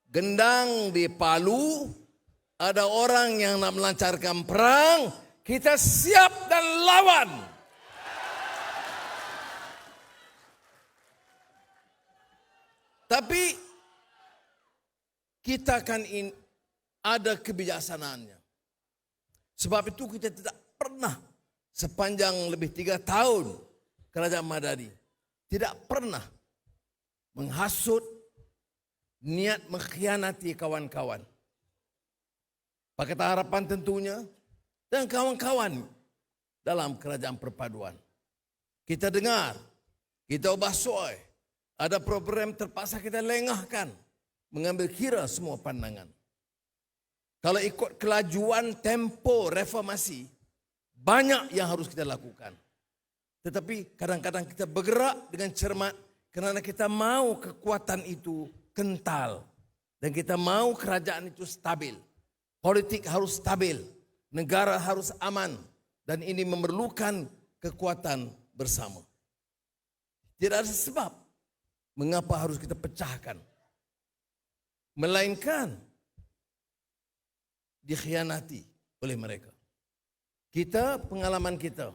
gendang di Palu, ada orang yang nak melancarkan perang, kita siap dan lawan. Tapi kita kan ada kebijaksanaannya. Sebab itu kita tidak pernah sepanjang lebih 3 tahun Kerajaan Madani tidak pernah menghasut, niat mengkhianati kawan-kawan. Pakatan Harapan tentunya dan kawan-kawan dalam Kerajaan Perpaduan. Kita dengar, kita ubah soal, ada program terpaksa kita lengahkan, mengambil kira semua pandangan. Kalau ikut kelajuan tempo reformasi, banyak yang harus kita lakukan. Tetapi kadang-kadang kita bergerak dengan cermat kerana kita mahu kekuatan itu kental. Dan kita mahu kerajaan itu stabil. Politik harus stabil. Negara harus aman. Dan ini memerlukan kekuatan bersama. Tidak ada sebab mengapa harus kita pecahkan. Melainkan dikhianati oleh mereka. Kita, pengalaman kita,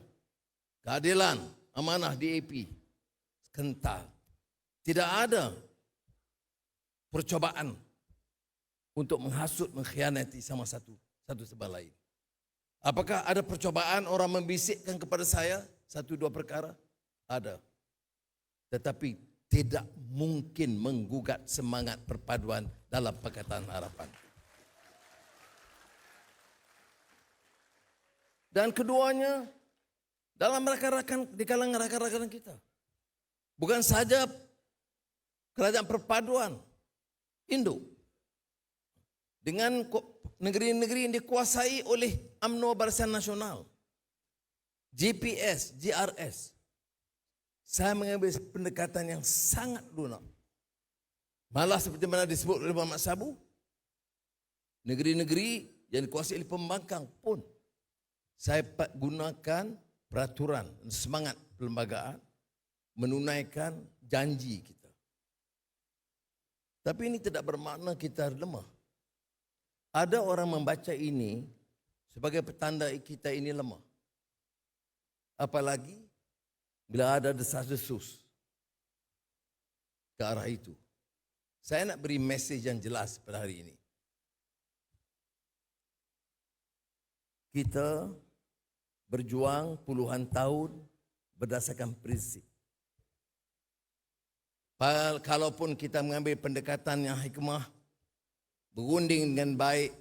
keadilan, amanah DAP, kental. Tidak ada percobaan untuk menghasut, mengkhianati sama satu sama lain. Apakah ada percobaan orang membisikkan kepada saya 1-2 perkara? Ada. Tetapi tidak mungkin menggugat semangat perpaduan dalam Pakatan Harapan. Dan keduanya dalam rakan-rakan, di kalangan rakan-rakan kita. Bukan saja Kerajaan Perpaduan Indo. Dengan negeri-negeri yang dikuasai oleh UMNO Barisan Nasional. GPS, GRS. Saya mengambil pendekatan yang sangat lunak. Malah seperti mana disebut oleh Muhammad Sabu. Negeri-negeri yang dikuasai oleh pembangkang pun. Saya gunakan peraturan dan semangat perlembagaan menunaikan janji kita. Tapi ini tidak bermakna kita lemah. Ada orang membaca ini sebagai petanda kita ini lemah. Apalagi bila ada desas-desus ke arah itu. Saya nak beri mesej yang jelas pada hari ini. Kita berjuang puluhan tahun berdasarkan prinsip. Kalaupun kita mengambil pendekatan yang hikmah, berunding dengan baik,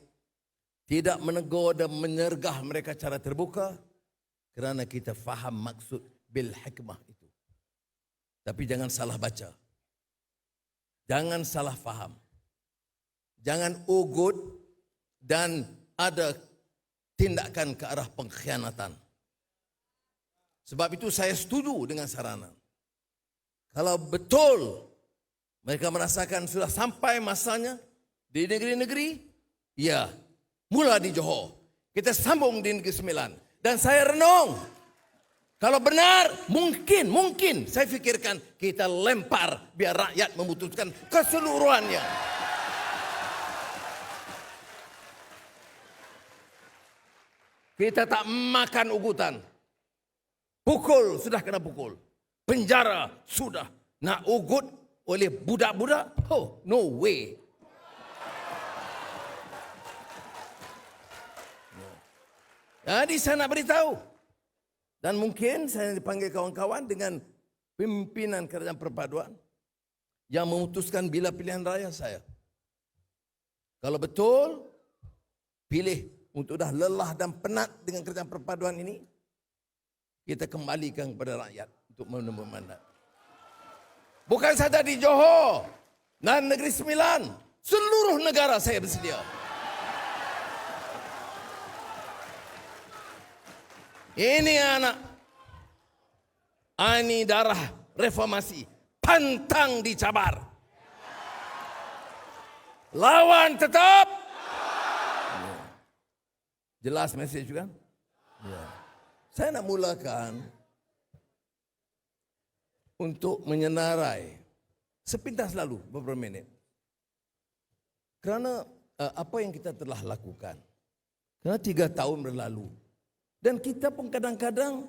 tidak menegur dan menyergah mereka secara terbuka, kerana kita faham maksud bil hikmah itu. Tapi jangan salah baca. Jangan salah faham. Jangan ugut dan ada tindakan ke arah pengkhianatan. Sebab itu saya setuju dengan saranan. Kalau betul mereka merasakan sudah sampai masanya di negeri-negeri, ya, mula di Johor. Kita sambung di Negeri Sembilan. Dan saya renung, kalau benar, mungkin saya fikirkan kita lempar biar rakyat memutuskan keseluruhannya. Kita tak makan ugutan. Pukul, sudah kena pukul. Penjara, sudah. Nak ugut oleh budak-budak? Oh, no way. Jadi saya nak beritahu. Dan mungkin saya dipanggil kawan-kawan dengan pimpinan Kerajaan Perpaduan yang memutuskan bila pilihan raya saya. Kalau betul, pilih untuk dah lelah dan penat dengan Kerajaan Perpaduan ini, kita kembalikan kepada rakyat untuk menembus mandat. Bukan saja di Johor dan Negeri Sembilan, seluruh negara saya bersedia. Ini anak, ini darah reformasi, pantang dicabar. Lawan tetap. Jelas mesej juga? Ya. Saya nak mulakan untuk menyenarai sepintas lalu beberapa minit. Kerana apa yang kita telah lakukan. Kerana 3 tahun berlalu. Dan kita pun kadang-kadang,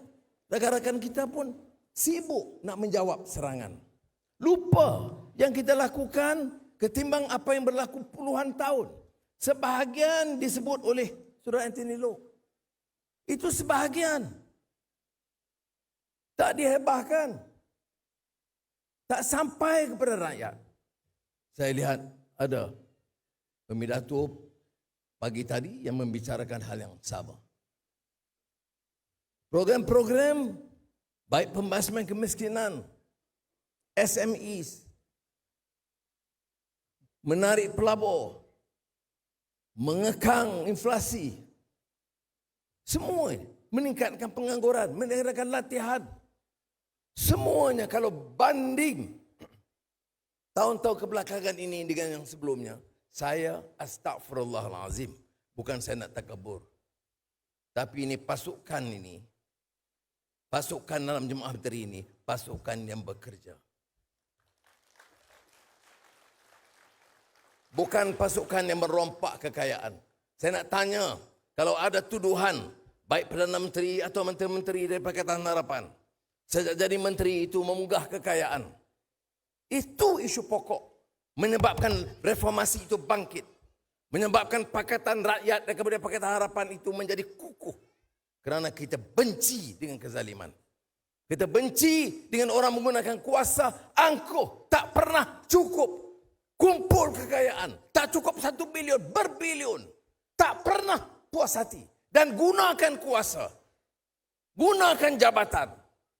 rakan-rakan kita pun sibuk nak menjawab serangan. Lupa yang kita lakukan ketimbang apa yang berlaku puluhan tahun. Sebahagian disebut oleh Saudara Anthony Loh. Itu sebahagian. Tak dihebahkan. Tak sampai kepada rakyat. Saya lihat ada pemidato pagi tadi yang membicarakan hal yang sama. Program-program baik pembasmian kemiskinan, SMEs, menarik pelabur, mengekang inflasi, semua meningkatkan pengangguran, meningkatkan latihan. Semuanya kalau banding tahun-tahun kebelakangan ini dengan yang sebelumnya, saya astagfirullahalazim, bukan saya nak takabur. Tapi ini pasukan dalam jemaah menteri ini, pasukan yang bekerja. Bukan pasukan yang merompak kekayaan. Saya nak tanya, kalau ada tuduhan, baik Perdana Menteri atau menteri-menteri dari Pakatan Harapan, sejak jadi menteri itu memunggah kekayaan. Itu isu pokok. Menyebabkan reformasi itu bangkit. Menyebabkan Pakatan Rakyat dan kemudian Pakatan Harapan itu menjadi kukuh. Kerana kita benci dengan kezaliman. Kita benci dengan orang menggunakan kuasa angkuh. Tak pernah cukup. Kumpul kekayaan. Tak cukup 1 bilion, berbilion. Tak pernah puas hati. Dan gunakan kuasa. Gunakan jabatan.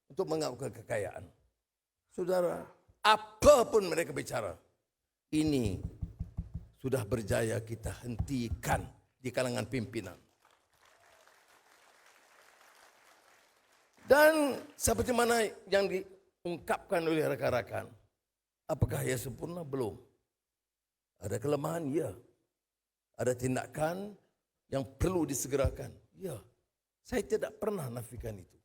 Untuk mengakukan kekayaan. Saudara, apapun mereka bicara, ini sudah berjaya kita hentikan di kalangan pimpinan. Dan seperti mana yang diungkapkan oleh rakan-rakan, apakah ia sempurna? Belum. Ada kelemahan? Ya. Ada tindakan yang perlu disegerakan? Ya. Saya tidak pernah nafikan itu.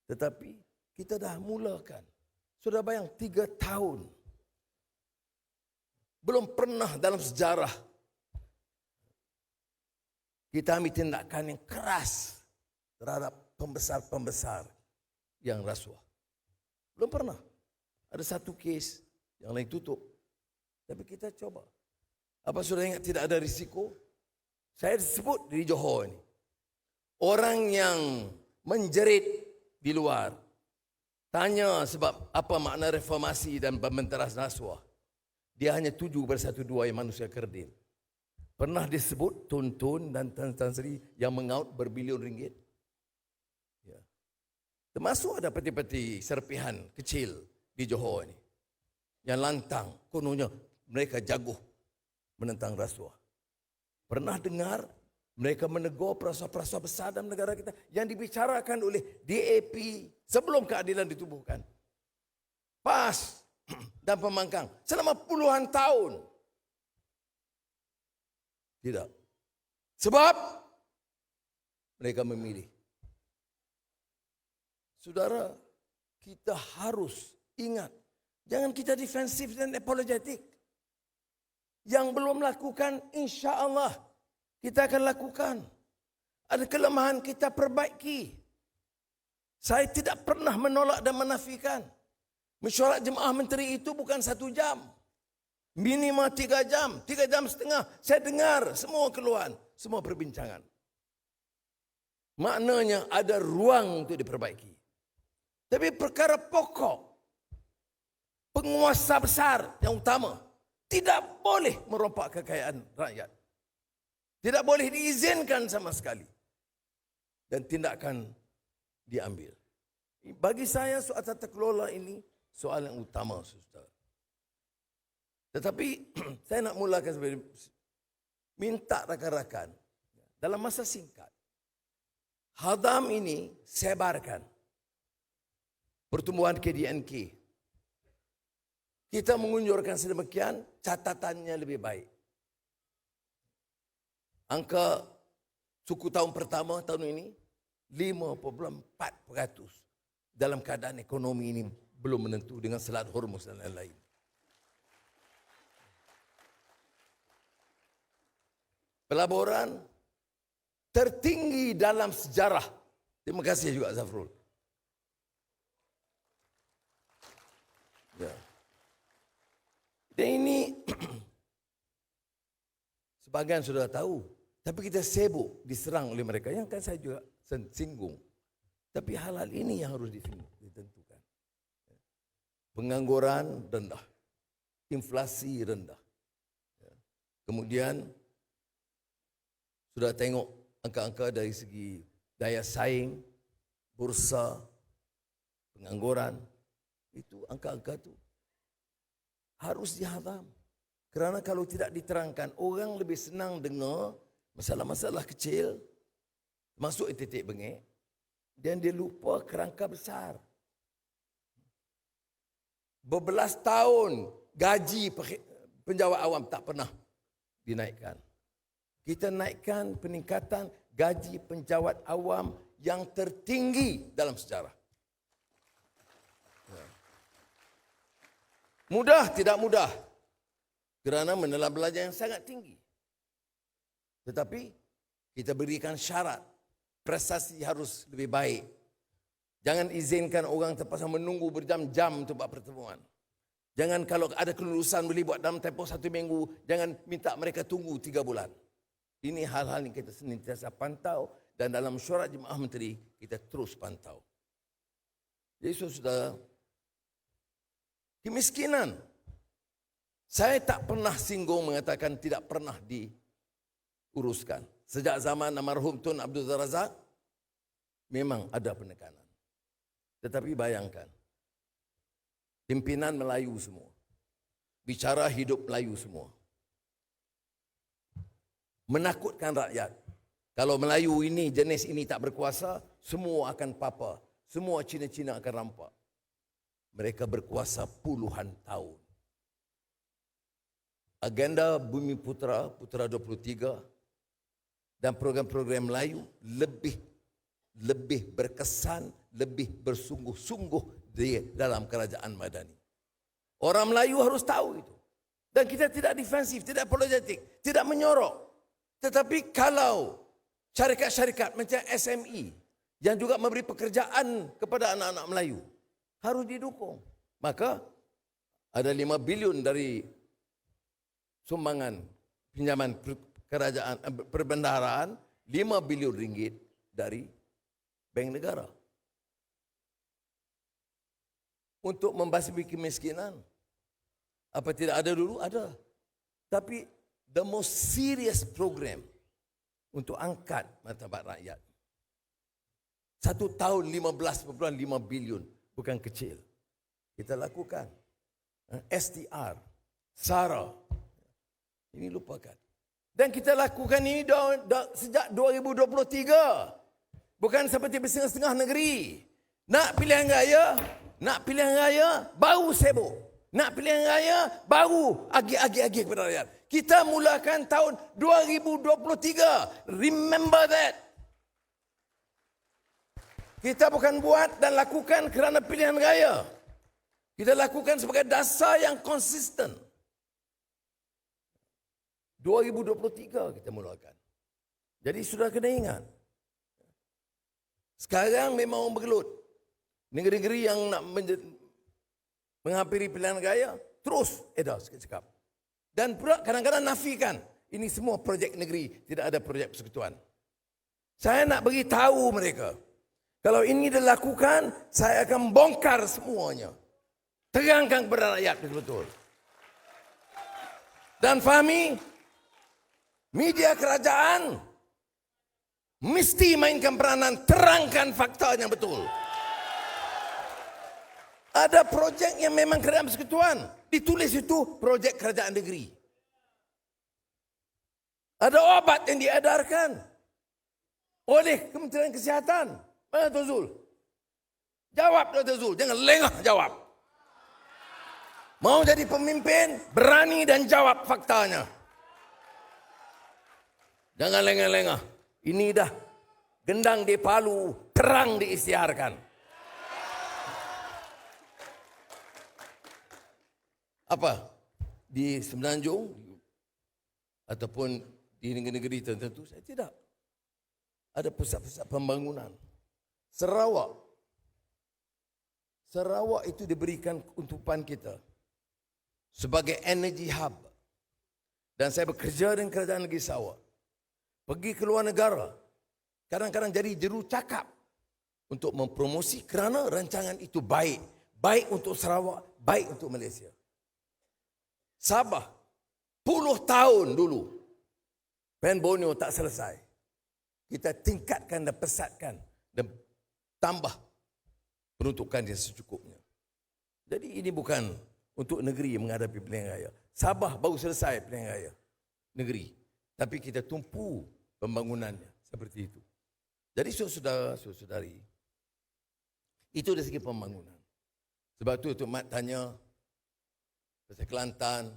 Tetapi kita dah mulakan. Sudah bayang 3 tahun. Belum pernah dalam sejarah kita ambil tindakan yang keras terhadap pembesar-pembesar yang rasuah. Belum pernah. Ada satu kes, yang lain tutup. Tapi kita coba. Apa sudah ingat tidak ada risiko? Saya sebut di Johor ini. Orang yang menjerit di luar. Tanya sebab apa makna reformasi dan pembenteras rasuah. Dia hanya tuju kepada 1-2 yang manusia kerdil. Pernah disebut Tun Tun dan Tan Sri yang mengaut berbilion ringgit. Ya. Termasuk ada peti-peti serpihan kecil di Johor ini. Yang lantang, kononnya mereka jago menentang rasuah. Pernah dengar mereka menegur perasuah-perasuah besar dalam negara kita yang dibicarakan oleh DAP sebelum keadilan ditubuhkan. PAS dan pembangkang selama puluhan tahun. Tidak. Sebab mereka memilih. Saudara, kita harus ingat, jangan kita defensif dan apologetik. Yang belum lakukan, insya Allah kita akan lakukan. Ada kelemahan kita perbaiki. Saya tidak pernah menolak dan menafikan. Mesyuarat jemaah menteri itu bukan 1 jam. Minimal 3 jam, 3 jam setengah. Saya dengar semua keluhan, semua perbincangan. Maknanya ada ruang untuk diperbaiki. Tapi perkara pokok, penguasa besar yang utama, tidak boleh merompak kekayaan rakyat. Tidak boleh diizinkan sama sekali. Dan tindakan diambil. Bagi saya soal tata kelola ini soal yang utama, saudara. Tetapi saya nak mulakan sebagai minta rakan-rakan dalam masa singkat. Hadam ini sebarkan. Pertumbuhan KDNK. Kita mengunjurkan sedemikian, catatannya lebih baik. Angka suku tahun pertama tahun ini 5.4% dalam keadaan ekonomi ini belum menentu dengan Selat Hormuz dan lain-lain. pelaburan tertinggi dalam sejarah. Terima kasih juga Zafrul. Ya. Dan ini sebagian sudah tahu, tapi kita sibuk diserang oleh mereka. Yang kan saya juga singgung. Tapi hal-hal ini yang harus ditentukan. Pengangguran rendah, inflasi rendah. Kemudian sudah tengok angka-angka dari segi daya saing, bursa, pengangguran. Itu angka-angka itu harus dihantam. Kerana kalau tidak diterangkan, orang lebih senang dengar masalah-masalah kecil, masuk titik bengek, dan dia lupa kerangka besar. Berbelas tahun gaji penjawat awam tak pernah dinaikkan. Kita naikkan peningkatan gaji penjawat awam yang tertinggi dalam sejarah. Mudah tidak mudah, kerana menelan belajar yang sangat tinggi. Tetapi kita berikan syarat, prestasi harus lebih baik. Jangan izinkan orang terpaksa menunggu berjam-jam untuk buat pertemuan. Jangan kalau ada kelulusan boleh buat dalam tempoh 1 minggu, jangan minta mereka tunggu 3 bulan. Ini hal-hal yang kita senantiasa pantau, dan dalam syurat Jemaah Menteri kita terus pantau. Jadi saudara, kemiskinan, saya tak pernah singgung mengatakan tidak pernah diuruskan. Sejak zaman almarhum Tun Abdul Razak, memang ada penekanan. Tetapi bayangkan, pimpinan Melayu semua, bicara hidup Melayu semua, menakutkan rakyat. Kalau Melayu ini, jenis ini tak berkuasa, semua akan papa, semua Cina-Cina akan rampak. Mereka berkuasa puluhan tahun. Agenda Bumi Putera, Putera 23, dan program-program Melayu lebih berkesan, lebih bersungguh-sungguh di dalam kerajaan Madani. Orang Melayu harus tahu itu. Dan kita tidak defensif, tidak apologetik, tidak menyorok. Tetapi kalau syarikat-syarikat macam SME yang juga memberi pekerjaan kepada anak-anak Melayu harus didukung. Maka ada 5 bilion dari sumbangan pinjaman kerajaan perbendaharaan, 5 bilion ringgit dari Bank Negara untuk membasmi kemiskinan. Apa tidak ada dulu? Ada. Tapi the most serious program untuk angkat martabat rakyat. 1 tahun 15.5 bilion, bukan kecil. Kita lakukan. STR, SARA, ini lupakan. Dan kita lakukan ini sejak 2023. Bukan seperti bersetengah-setengah negeri. Nak pilihan raya, baru sibuk. Nak pilihan raya, baru agi-agi kepada rakyat. Kita mulakan tahun 2023. Remember that. Kita bukan buat dan lakukan kerana pilihan raya. Kita lakukan sebagai dasar yang konsisten. 2023 kita mulakan. Jadi sudah kena ingat. Sekarang memang orang bergelut. Negeri-negeri yang nak menghampiri pilihan raya, terus cakap. Dan pula kadang-kadang nafikan. Ini semua projek negeri, tidak ada projek persekutuan. Saya nak bagi tahu mereka. Kalau ini dilakukan, saya akan bongkar semuanya. Terangkan kepada rakyat betul-betul. Dan fahami, media kerajaan mesti mainkan peranan, terangkan fakta yang betul. Ada projek yang memang kerajaan persekutuan, ditulis itu projek kerajaan negeri. Ada obat yang diedarkan oleh Kementerian Kesihatan. Mana Tuan Zul? Jawab Tuan Zul, jangan lengah jawab. Mau jadi pemimpin, berani dan jawab faktanya. Jangan lengah-lengah. Ini dah gendang di Palu, terang diisytiharkan. Apa? Di Semenanjung ataupun di negeri-negeri tertentu, saya tidak. Ada pusat-pusat pembangunan. Sarawak itu diberikan untukan kita sebagai energy hub. Dan saya bekerja dengan kerajaan negeri Sarawak. Pergi ke luar negara. Kadang-kadang jadi juru cakap untuk mempromosi kerana rancangan itu baik. Baik untuk Sarawak, baik untuk Malaysia. Sabah, puluh tahun dulu, Pen Borneo tak selesai. Kita tingkatkan dan pesatkan dan tambah peruntukan yang secukupnya. Jadi ini bukan untuk negeri menghadapi pilihan raya. Sabah baru selesai pilihan raya negeri. Tapi kita tumpu pembangunannya seperti itu. Jadi saudara-saudari, itu dari segi pembangunan. Sebab tu Tok Mat tanya pasal Kelantan.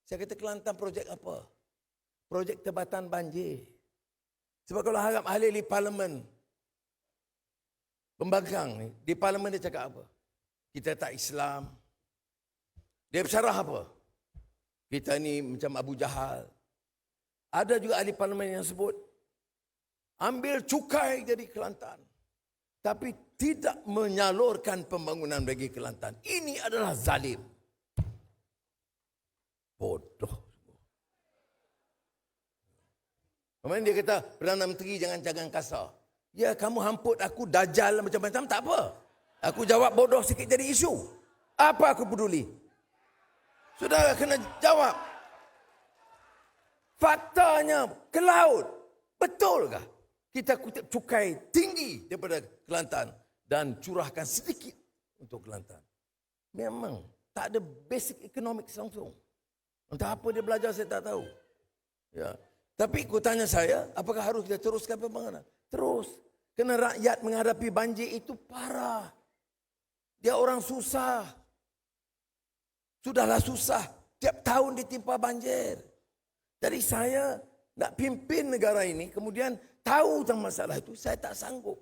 Saya kata Kelantan projek apa? Projek tebatan banjir. Sebab kalau harap ahli-ahli parlimen pembangkang ni, di parlimen dia cakap apa? Kita tak Islam. Dia bersyarah apa? Kita ni macam Abu Jahal. Ada juga ahli parlimen yang sebut ambil cukai dari Kelantan, tapi tidak menyalurkan pembangunan bagi Kelantan. Ini adalah zalim. Bodoh. Kemudian dia kata, Perdana Menteri jangan kasar. Ya, kamu hamput aku dajal macam-macam, tak apa. Aku jawab bodoh sikit jadi isu. Apa aku peduli? Saudara kena jawab. Faktanya ke laut. Betulkah kita kutip cukai tinggi daripada Kelantan dan curahkan sedikit untuk Kelantan? Memang tak ada basic economics langsung. Entah apa dia belajar saya tak tahu. Ya. Tapi aku tanya saya, apakah harus kita teruskan pembangunan? Terus. Kerana rakyat menghadapi banjir itu parah. Dia orang susah. Sudahlah susah. Tiap tahun ditimpa banjir. Jadi saya nak pimpin negara ini, kemudian tahu tentang masalah itu, saya tak sanggup.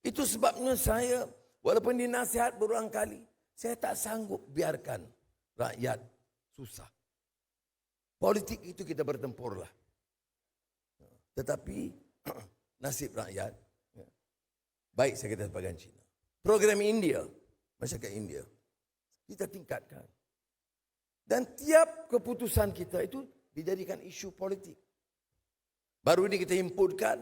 Itu sebabnya saya, walaupun dinasihat berulang kali, saya tak sanggup biarkan rakyat susah. Politik itu kita bertempurlah. Tetapi nasib rakyat, baik saya kata sebagian Cina. Program India, masyarakat India, kita tingkatkan. Dan tiap keputusan kita itu dijadikan isu politik. Baru ini kita himpunkan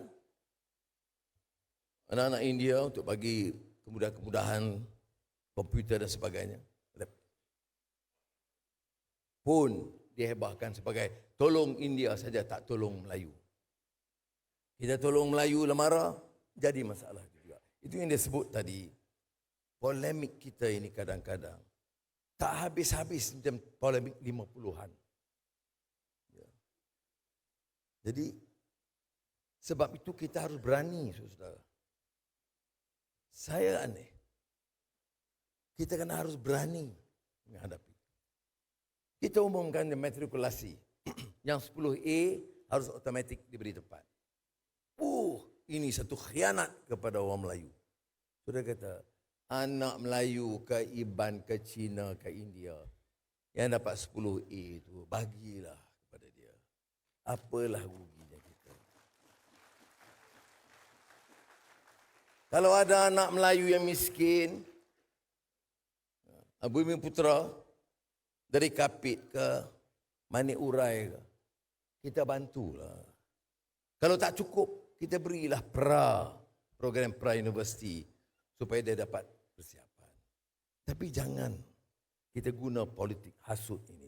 anak-anak India untuk bagi kemudahan-kemudahan komputer dan sebagainya. Pun dihebahkan sebagai tolong India saja, tak tolong Melayu. Kita tolong Melayu lemara, jadi masalah juga. Itu yang dia sebut tadi. Polemik kita ini kadang-kadang tak habis-habis macam polemik 50-an. Ya. Jadi, sebab itu kita harus berani, saudara. Saya aneh. Kita kena harus berani menghadapi. Kita umumkan matrikulasi. Yang 10A harus otomatik diberi tempat. Ini satu khianat kepada orang Melayu. Sudah kata, anak Melayu ke Iban, ke Cina, ke India, yang dapat 10A itu, bagilah kepada dia. Apalah ruginya kita. Kalau ada anak Melayu yang miskin, Bumi Putra, dari Kapit ke Manik Urai ke, kita bantulah. Kalau tak cukup, kita berilah program pra-universiti supaya dia dapat persiapan. Tapi jangan kita guna politik hasut ini.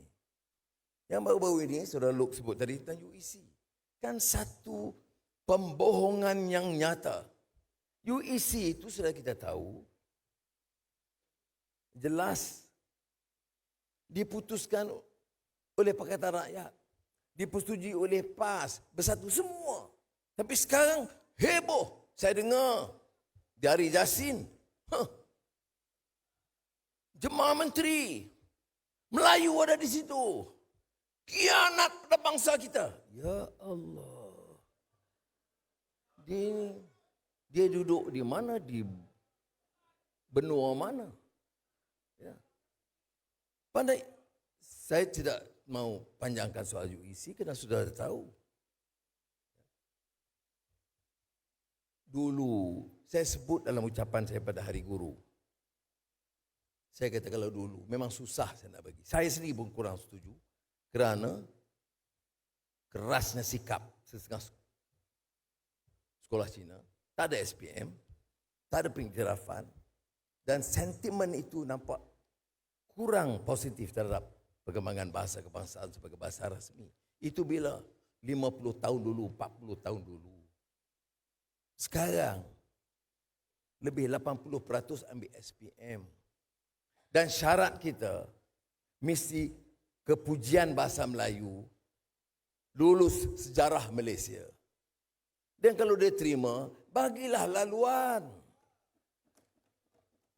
Yang baru-baru ini, Saudara Luke sebut tadi tentang UEC. Kan satu pembohongan yang nyata. UEC itu sudah kita tahu, jelas diputuskan oleh Pakatan Rakyat. Dipersetujui oleh PAS, bersatu semua. Tapi sekarang heboh. Saya dengar dari Jasin. Jemaah Menteri. Melayu ada di situ. Khianat pada bangsa kita. Ya Allah. Dia duduk di mana? Di benua mana? Ya. Pandai. Saya tidak mau panjangkan soal UEC kerana sudah tahu. Dulu, saya sebut dalam ucapan saya pada Hari Guru. Saya kata kalau dulu, memang susah saya nak bagi. Saya sendiri pun kurang setuju. Kerana kerasnya sikap setengah sekolah Cina. Tak ada SPM, tak ada pengiktirafan. Dan sentimen itu nampak kurang positif terhadap perkembangan bahasa kebangsaan sebagai bahasa rasmi. Itu bila 50 tahun dulu, 40 tahun dulu. Sekarang, lebih 80% ambil SPM. Dan syarat kita, mesti kepujian bahasa Melayu, lulus sejarah Malaysia. Dan kalau dia terima, bagilah laluan.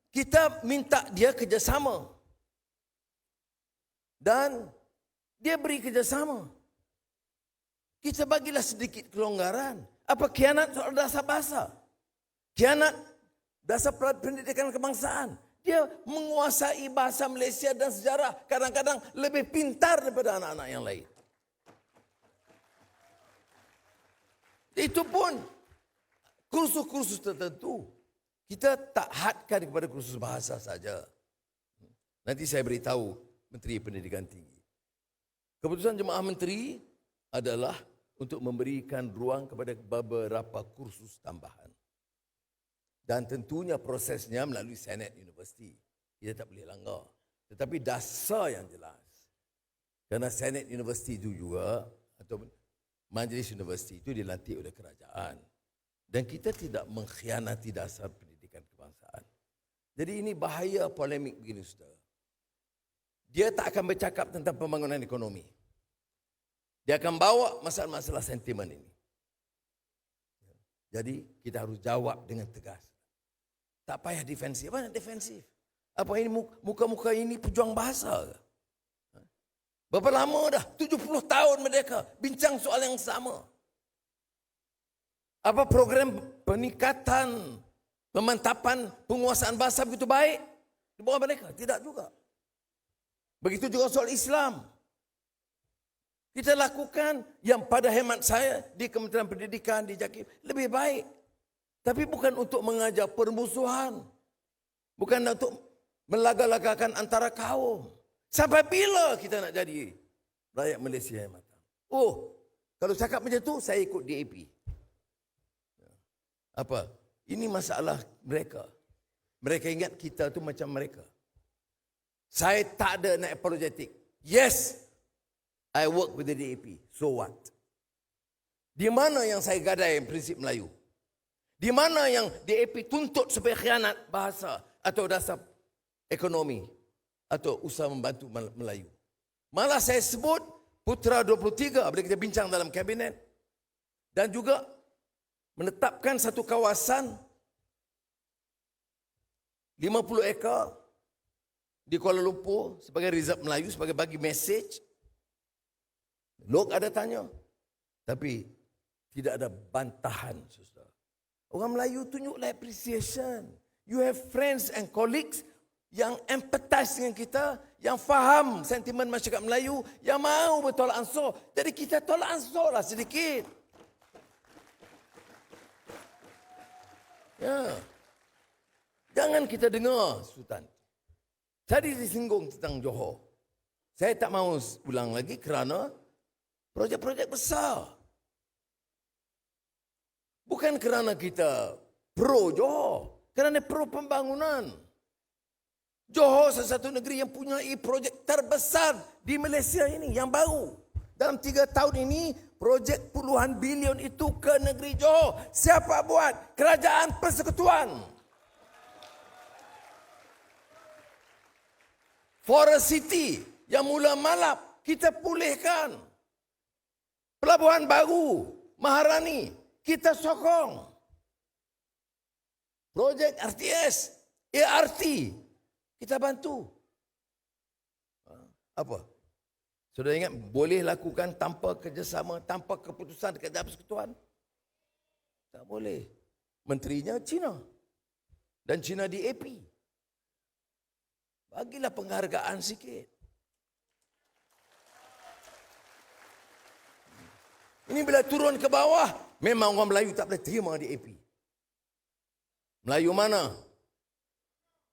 Kita minta dia kerjasama. Dan dia beri kerjasama. Kita bagilah sedikit kelonggaran. Apa khianat soal dasar bahasa? Khianat dasar pendidikan kebangsaan. Dia menguasai bahasa Malaysia dan sejarah. Kadang-kadang lebih pintar daripada anak-anak yang lain. Itu pun kursus-kursus tertentu. Kita tak hadkan kepada kursus bahasa saja. Nanti saya beritahu Menteri Pendidikan Tinggi. Keputusan Jemaah Menteri adalah untuk memberikan ruang kepada beberapa kursus tambahan. Dan tentunya prosesnya melalui Senate University. Kita tak boleh langgar. Tetapi dasar yang jelas. Kerana Senate University itu juga, atau Majlis Universiti itu dilantik oleh kerajaan. Dan kita tidak mengkhianati dasar pendidikan kebangsaan. Jadi ini bahaya polemik begini, saudara. Dia tak akan bercakap tentang pembangunan ekonomi. Dia akan bawa masalah-masalah sentimen ini. Jadi kita harus jawab dengan tegas. Tak payah defensif. Apa nak defensif? Apa ini muka-muka ini pejuang bahasa ke? Berapa lama dah? 70 tahun mereka bincang soal yang sama. Apa program peningkatan, pemantapan penguasaan bahasa begitu baik di bawah mereka? Tidak juga. Begitu juga soal Islam. Kita lakukan yang pada hemat saya di Kementerian Pendidikan, di JAKIM, lebih baik. Tapi bukan untuk mengajar permusuhan. Bukan untuk melaga-lagakan antara kaum. Sampai bila kita nak jadi rakyat Malaysia yang matang? Oh, kalau cakap macam tu, saya ikut DAP. Apa? Ini masalah mereka. Mereka ingat kita tu macam mereka. Saya tak ada nak apologetic. Yes, I work with the DAP. So what? Di mana yang saya gadai prinsip Melayu? Di mana yang DAP tuntut supaya khianat bahasa atau dasar ekonomi atau usaha membantu Melayu? Malah saya sebut Putra 23 bila kita bincang dalam kabinet. Dan juga menetapkan satu kawasan 50 ekar di Kuala Lumpur sebagai reserve Melayu, sebagai bagi message. Lok ada tanya, tapi tidak ada bantahan, saudara. Orang Melayu tunjuklah appreciation. You have friends and colleagues yang empathize dengan kita, yang faham sentimen masyarakat Melayu, yang mahu bertolak ansur. Jadi kita tolak ansur lah sedikit. Ya. Jangan kita dengar, Sultan. Tadi disinggung tentang Johor. Saya tak mahu ulang lagi kerana projek-projek besar. Bukan kerana kita pro Johor, kerana pro pembangunan. Johor salah satu negeri yang punya projek terbesar di Malaysia ini, yang baru. Dalam 3 tahun ini, projek puluhan bilion itu ke negeri Johor. Siapa buat? Kerajaan Persekutuan. Forest City yang mula malap, kita pulihkan. Pelabuhan baru, Maharani, kita sokong. Projek RTS, ART, kita bantu. Apa? Sudah ingat boleh lakukan tanpa kerjasama, tanpa keputusan Kerajaan Persekutuan? Tak boleh. Menterinya Cina. Dan Cina DAP. Bagilah penghargaan sikit. Ini bila turun ke bawah, memang orang Melayu tak boleh terima DAP. Melayu mana?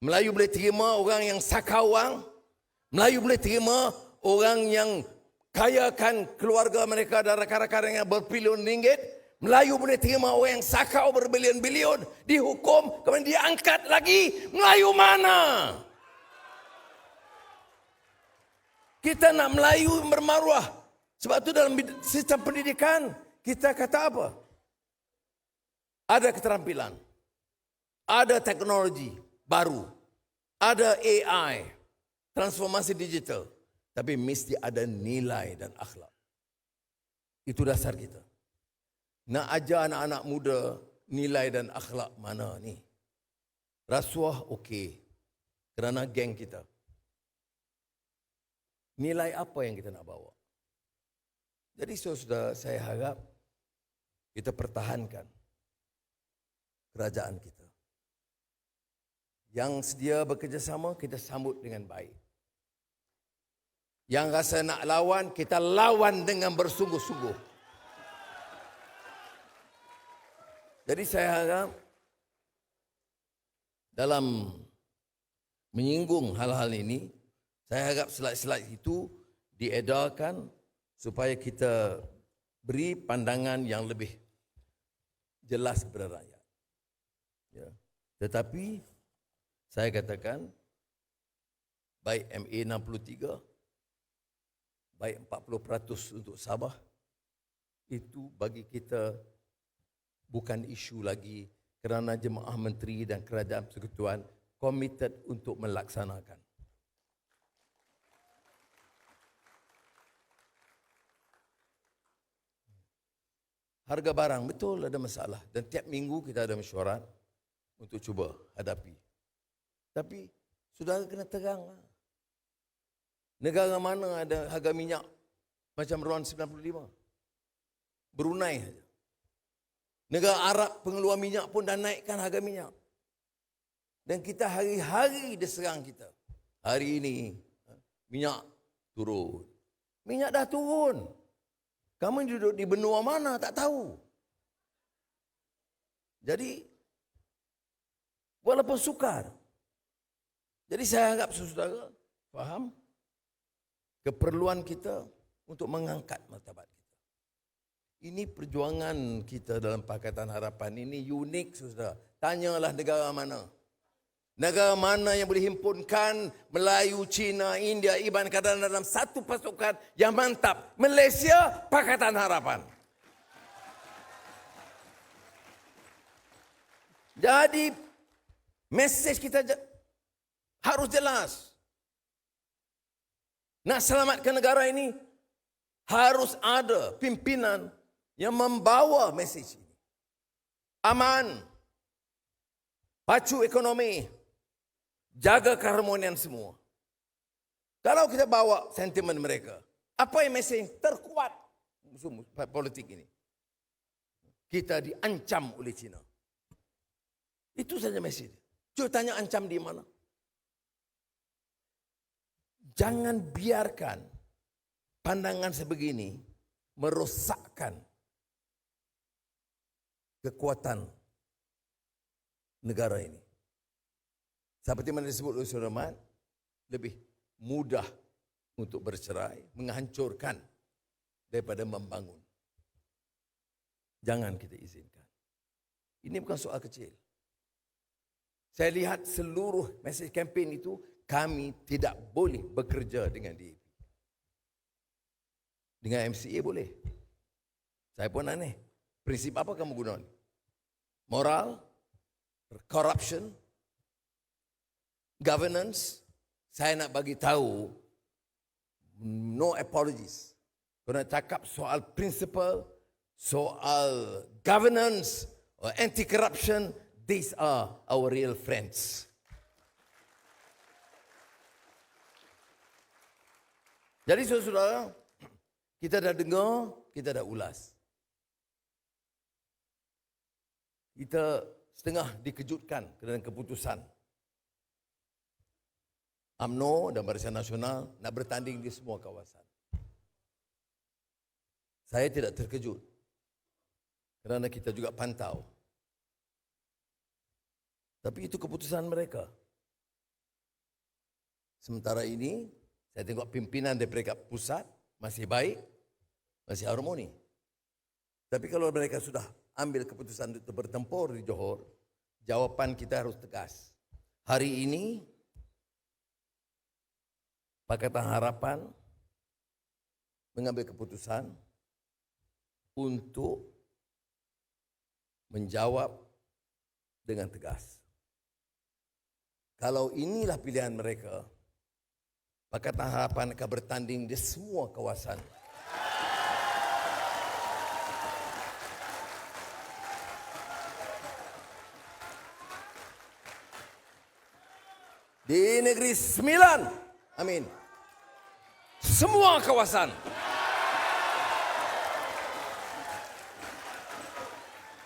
Melayu boleh terima orang yang sakau wang. Melayu boleh terima orang yang kayakan keluarga mereka dan rakan-rakan yang berpiliun ringgit. Melayu boleh terima orang yang sakau berbilion-bilion, dihukum, kemudian diangkat lagi. Melayu mana? Kita nak Melayu yang bermaruah. Sebab itu dalam sistem pendidikan, kita kata apa? Ada keterampilan. Ada teknologi baru. Ada AI. Transformasi digital. Tapi mesti ada nilai dan akhlak. Itu dasar kita. Nak ajar anak-anak muda nilai dan akhlak mana ni? Rasuah okey. Kerana geng kita. Nilai apa yang kita nak bawa? Jadi saudara, saya harap kita pertahankan kerajaan kita. Yang sedia bekerjasama, kita sambut dengan baik. Yang rasa nak lawan, kita lawan dengan bersungguh-sungguh. Jadi saya harap dalam menyinggung hal-hal ini, saya harap slide-slide itu diedarkan supaya kita beri pandangan yang lebih jelas kepada rakyat. Ya. Tetapi saya katakan baik MA63, baik 40% untuk Sabah, itu bagi kita bukan isu lagi kerana jemaah menteri dan kerajaan persekutuan komited untuk melaksanakan. Harga barang betul ada masalah dan tiap minggu kita ada mesyuarat untuk cuba hadapi. Tapi saudara kena terang. Negara mana ada harga minyak macam RON 95? Brunei saja. Negara Arab pengeluar minyak pun dah naikkan harga minyak. Dan kita hari-hari diserang kita. Hari ini minyak turun. Minyak dah turun. Kamu duduk di benua mana tak tahu. Jadi walaupun sukar. Jadi saya harap saudara faham keperluan kita untuk mengangkat martabat kita. Ini perjuangan kita dalam Pakatan Harapan ini unik saudara. Tanyalah negara mana. Negara mana yang boleh himpunkan Melayu, Cina, India, Iban kadang dalam satu pasukan yang mantap. Malaysia, Pakatan Harapan. Jadi mesej kita harus jelas. Nak selamatkan negara ini, harus ada pimpinan yang membawa mesej ini. Aman, pacu ekonomi, jaga keharmonian semua. Kalau kita bawa sentimen mereka, apa yang mesej terkuat musuh politik ini? Kita diancam oleh China. Itu saja mesej. Cuba tanya ancam di mana? Jangan biarkan pandangan sebegini merosakkan kekuatan negara ini. Seperti mana disebut oleh Saudara Mat, lebih mudah untuk bercerai, menghancurkan daripada membangun. Jangan kita izinkan. Ini bukan soal kecil. Saya lihat seluruh mesej kempen itu, kami tidak boleh bekerja dengan DAP. Dengan MCA boleh. Saya pun aneh. Prinsip apa kamu guna? Moral, corruption, governance. Saya nak bagi tahu, no apologies. Kau nak cakap soal principle, soal governance, or anti-corruption, these are our real friends. Jadi saudara, kita dah dengar, kita dah ulas. Kita setengah dikejutkan dengan keputusan UMNO dan Barisan Nasional nak bertanding di semua kawasan. Saya tidak terkejut kerana kita juga pantau Tapi itu keputusan mereka. Sementara ini, saya tengok pimpinan di peringkat pusat masih baik, masih harmoni. Tapi kalau mereka sudah ambil keputusan untuk bertempur di Johor, jawapan kita harus tegas. Hari ini, Pakatan Harapan mengambil keputusan untuk menjawab dengan tegas. Kalau inilah pilihan mereka, Pakatan Harapan akan bertanding di semua kawasan. Di Negeri Sembilan, amin. Semua kawasan.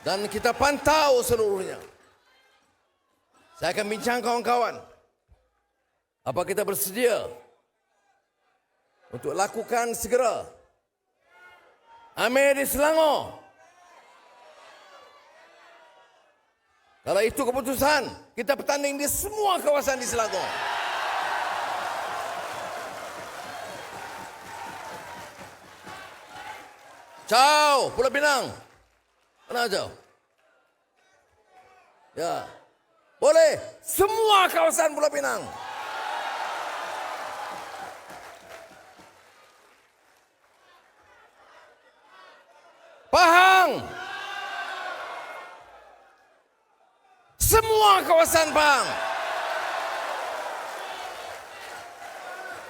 Dan kita pantau seluruhnya. Saya akan bincang kawan-kawan. Apa kita bersedia untuk lakukan segera? Amir di Selangor. Kalau itu keputusan, kita bertanding di semua kawasan di Selangor. Ciao, Pulau Pinang. Mana jauh? Ya. Boleh, semua kawasan Pulau Pinang. Pahang. Semua kawasan Pahang.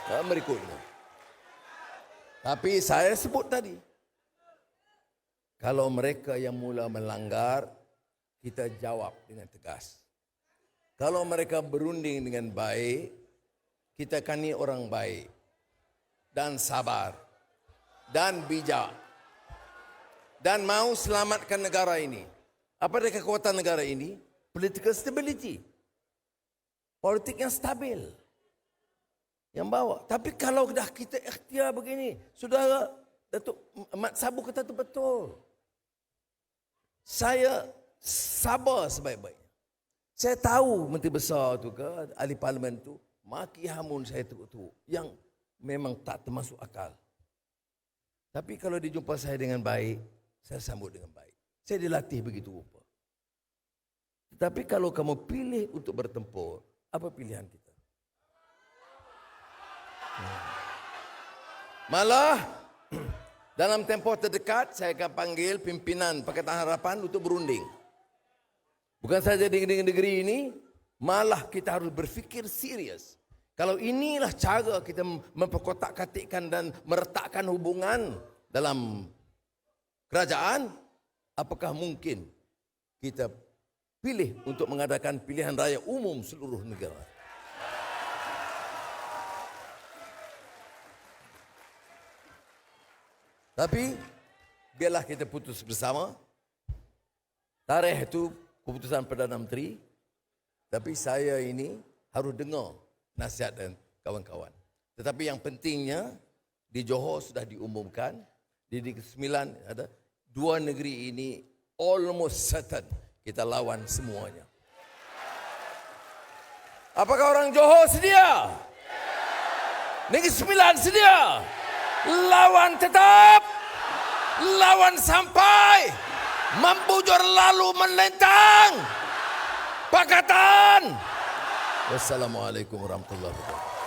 Dan berikutnya. Tapi saya sebut tadi. Kalau mereka yang mula melanggar, kita jawab dengan tegas. Kalau mereka berunding dengan baik, kita kani orang baik. Dan sabar. Dan bijak. Dan mau selamatkan negara ini. Apa dia kekuatan negara ini? Political stability. Politik yang stabil. Yang bawa. Tapi kalau dah kita ikhtiar begini, saudara Datuk Mat Sabu kata itu betul. Saya sabar sebaik-baiknya. Saya tahu Menteri Besar tu ke, ahli parlimen tu, maki hamun saya tu yang memang tak termasuk akal. Tapi kalau dia jumpa saya dengan baik, saya sambut dengan baik. Saya dilatih begitu rupa. Tetapi kalau kamu pilih untuk bertempur, apa pilihan kita? Malah dalam tempoh terdekat saya akan panggil pimpinan Pakatan Harapan untuk berunding. Bukan saja di negeri ini, malah kita harus berfikir serius. Kalau inilah cara kita memperkotak-katikkan dan meretakkan hubungan dalam kerajaan, apakah mungkin kita pilih untuk mengadakan pilihan raya umum seluruh negara? Tapi biarlah kita putus bersama. Tarikh itu keputusan Perdana Menteri. Tapi saya ini harus dengar nasihat dan kawan-kawan. Tetapi yang pentingnya di Johor sudah diumumkan. Di Negeri Sembilan ada 2 negeri ini almost certain kita lawan semuanya. Apakah orang Johor sedia? Negeri Sembilan sedia? Lawan tetap, lawan sampai, membujur lalu melentang. Pakatan. Wassalamualaikum warahmatullahi wabarakatuh.